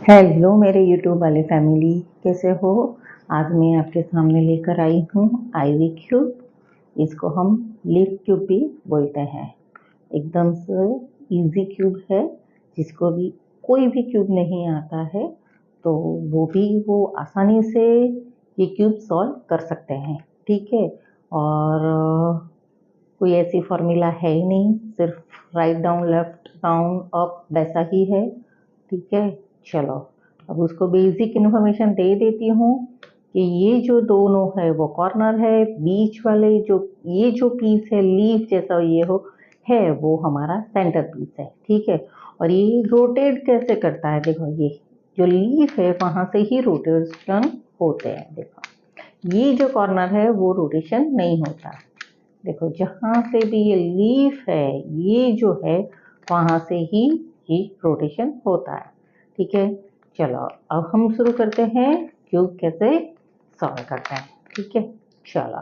Hello मेरे YouTube वाले family, कैसे हो। आज मैं आपके सामने लेकर आई हूँ आईवी क्यूब। इसको हम लीफ क्यूब भी बोलते हैं। एकदम से इजी क्यूब है, जिसको भी कोई भी क्यूब नहीं आता है तो वो आसानी से ये क्यूब सॉल्व कर सकते हैं। ठीक है। और कोई ऐसी फॉर्मूला है ही नहीं, सिर्फ write down left down up वैसा ही है। ठीक है। चलो, अब उसको बेसिक इन्फॉर्मेशन दे देती हूँ कि ये जो दोनों है वो कॉर्नर है, बीच वाले जो ये जो पीस है लीफ जैसा ये हो है वो हमारा सेंटर पीस है। ठीक है। और ये रोटेट कैसे करता है, देखो ये जो लीफ है वहां से ही रोटेशन होते हैं। देखो ये जो कॉर्नर है वो रोटेशन नहीं होता। देखो जहां से भी ये लीफ है ये जो है वहां से ही ये रोटेशन होता है। ठीक है। चलो, अब हम शुरू करते हैं क्यूब कैसे सॉल्व करते हैं। ठीक है। चलो,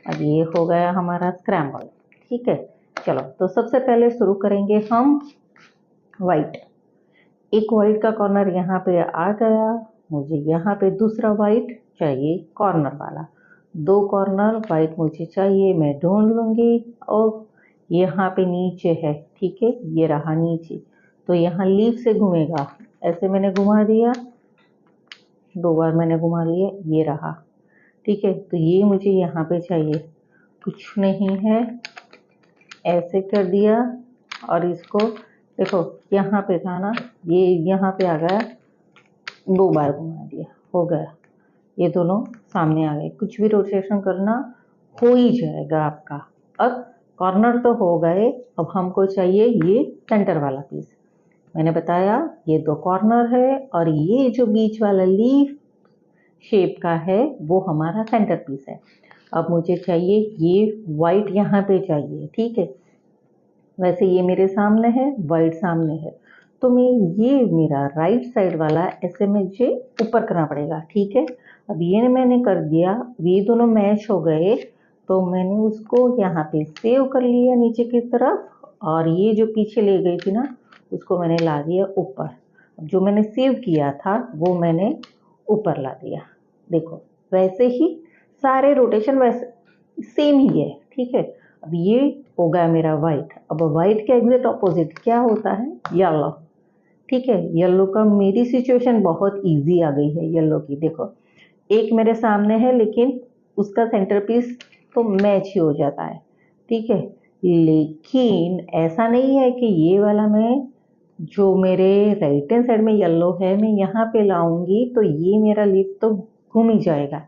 अब ये हो गया हमारा स्क्रैम्बल। ठीक है। चलो, तो सबसे पहले शुरू करेंगे हम वाइट। एक वाइट का कॉर्नर यहाँ पे आ गया, मुझे यहाँ पे दूसरा वाइट चाहिए कॉर्नर वाला। दो कॉर्नर वाइट मुझे चाहिए, मैं ढूंढ लूंगी। और यहाँ पे नीचे है, ठीक है, ये रहा नीचे, तो यहाँ लीफ से घूमेगा। ऐसे मैंने घुमा दिया, दो बार मैंने घुमा लिया, ये रहा। ठीक है, तो ये मुझे यहाँ पे चाहिए, कुछ नहीं है, ऐसे कर दिया। और इसको देखो यहाँ पे था ना, ये यहाँ पे आ गया, दो बार घुमा दिया, हो गया। ये दोनों सामने आ गए, कुछ भी रोटेशन करना हो ही जाएगा आपका। अब कॉर्नर तो हो गए, अब हमको चाहिए ये सेंटर वाला पीस। मैंने बताया ये दो कॉर्नर है और ये जो बीच वाला लीफ शेप का है वो हमारा सेंटर पीस है। अब मुझे चाहिए ये वाइट यहाँ पे चाहिए। ठीक है, वैसे ये मेरे सामने है, वाइट सामने है, तो मैं ये मेरा राइट साइड वाला ऐसे मुझे ऊपर करना पड़ेगा। ठीक है, अब ये मैंने कर दिया, ये दोनों मैच हो गए, तो मैंने उसको यहाँ पे सेव कर लिया नीचे की तरफ, और ये जो पीछे ले गई थी ना उसको मैंने ला दिया ऊपर। जो मैंने सेव किया था वो मैंने ऊपर ला दिया। देखो वैसे ही सारे रोटेशन वैसे सेम ही है। ठीक है, अब ये हो गया मेरा वाइट। अब वाइट के एग्जैक्ट ऑपोजिट क्या होता है, येलो। ठीक है, येलो का मेरी सिचुएशन बहुत इजी आ गई है येलो की। देखो एक मेरे सामने है लेकिन उसका सेंटर पीस तो मैच ही हो जाता है। ठीक है, लेकिन ऐसा नहीं है कि ये वाला मैं जो मेरे राइट हैंड साइड में येलो है मैं यहाँ पे लाऊंगी तो ये मेरा लिप तो घूम ही जाएगा।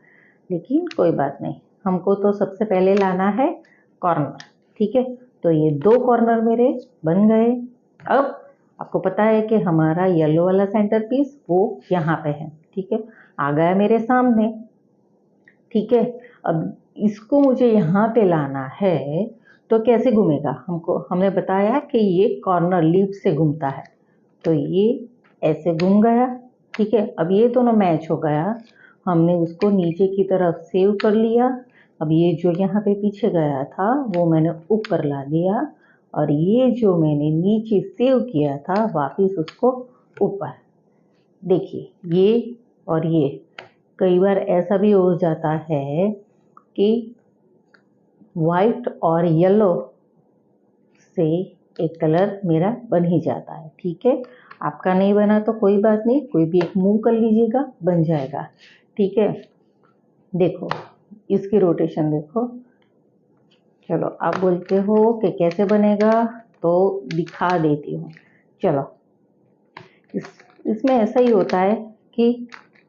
लेकिन कोई बात नहीं, हमको तो सबसे पहले लाना है कॉर्नर। ठीक है, तो ये दो कॉर्नर मेरे बन गए। अब आपको पता है कि हमारा येलो वाला सेंटर पीस वो यहाँ पे है। ठीक है, आ गया मेरे सामने। ठीक है, अब इसको मुझे यहाँ पे लाना है, तो कैसे घूमेगा, हमको हमने बताया कि ये कॉर्नर लीफ से घूमता है, तो ये ऐसे घूम गया। ठीक है, अब ये दोनों मैच हो गया, हमने उसको नीचे की तरफ सेव कर लिया। अब ये जो यहाँ पे पीछे गया था वो मैंने ऊपर ला दिया, और ये जो मैंने नीचे सेव किया था वापस उसको ऊपर। देखिए ये और ये, कई बार ऐसा भी हो जाता है कि वाइट और येलो से एक कलर मेरा बन ही जाता है। ठीक है, आपका नहीं बना तो कोई बात नहीं, कोई भी एक मूव कर लीजिएगा, बन जाएगा। ठीक है, देखो इसकी रोटेशन देखो। चलो, आप बोलते हो कि कैसे बनेगा, तो दिखा देती हूँ। चलो, इसमें ऐसा ही होता है कि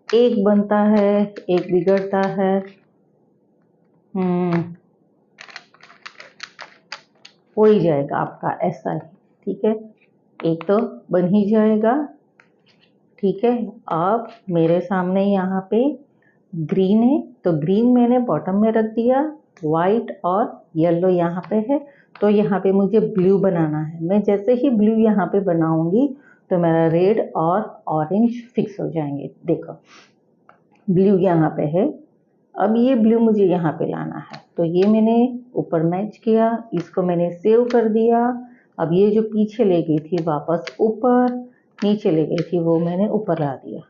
एक बनता है एक बिगड़ता है। हो ही जाएगा आपका ऐसा ही। ठीक है, एक तो बन ही जाएगा। ठीक है, अब मेरे सामने यहाँ पे ग्रीन है, तो ग्रीन मैंने बॉटम में रख दिया, वाइट और येलो यहाँ पे है, तो यहाँ पे मुझे ब्लू बनाना है। मैं जैसे ही ब्लू यहाँ पे बनाऊंगी तो मेरा रेड और ऑरेंज फिक्स हो जाएंगे। देखो ब्लू यहाँ पे है, अब ये ब्लू मुझे यहाँ पे लाना है, तो ये मैंने ऊपर मैच किया, इसको मैंने सेव कर दिया। अब ये जो पीछे ले गई थी वापस ऊपर, नीचे ले गई थी वो मैंने ऊपर ला दिया।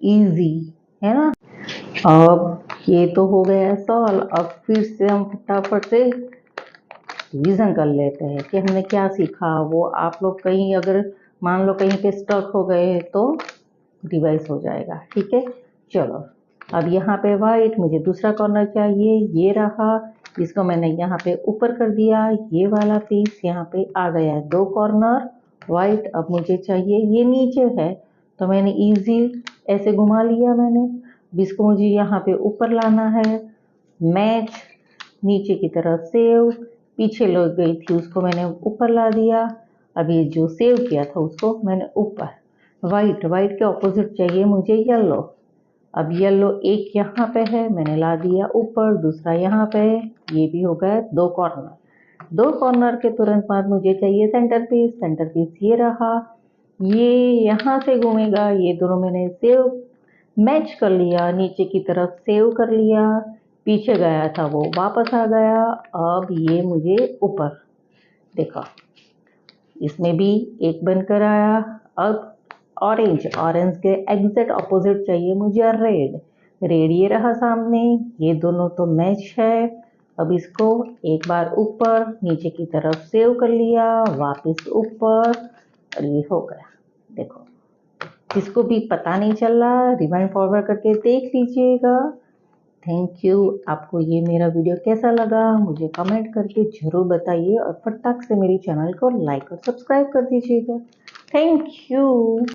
इजी है ना। अब ये तो हो गया सॉल्व। अब फिर से हम फटाफट से रिवीजन कर लेते हैं कि हमने क्या सीखा। वो आप लोग कहीं अगर मान लो कहीं पे स्टक हो गए तो रिवाइज हो जाएगा। ठीक है, चलो। अब यहाँ पे वाइट, मुझे दूसरा कॉर्नर चाहिए, ये रहा। इसको मैंने यहाँ पे ऊपर कर दिया। ये वाला पीस यहाँ पे आ गया है, 2 कॉर्नर वाइट। अब मुझे चाहिए ये नीचे है तो मैंने इजी ऐसे घुमा लिया मैंने। अब इसको मुझे यहाँ पे ऊपर लाना है, मैच, नीचे की तरफ सेव, पीछे लग गई थी उसको मैंने ऊपर ला दिया। अब ये जो सेव किया था उसको मैंने ऊपर। वाइट, वाइट के ऑपोजिट चाहिए मुझे येलो। अब येलो एक यहाँ पे है, मैंने ला दिया ऊपर, दूसरा यहाँ पे है। ये भी हो गया 2 कॉर्नर। 2 कॉर्नर के तुरंत बाद मुझे चाहिए सेंटर पीस। सेंटर पीस ये रहा, ये यहाँ से घूमेगा। ये दोनों मैंने सेव मैच कर लिया, नीचे की तरफ सेव कर लिया, पीछे गया था वो वापस आ गया। अब ये मुझे ऊपर, देखो इसमें भी एक बनकर आया। अब ऑरेंज, ऑरेंज के एग्जैक्ट ऑपोजिट चाहिए मुझे रेड। रेड ये रहा सामने, ये दोनों तो मैच है। अब इसको एक बार ऊपर, नीचे की तरफ सेव कर लिया, वापस ऊपर, और ये हो गया। देखो जिसको भी पता नहीं चल रहा रिवाइंड फॉरवर्ड करके देख लीजिएगा। Thank you. आपको ये मेरा वीडियो कैसा लगा मुझे कमेंट करके ज़रूर बताइए और फटाक से मेरे चैनल को लाइक और सब्सक्राइब कर दीजिएगा। Thank you.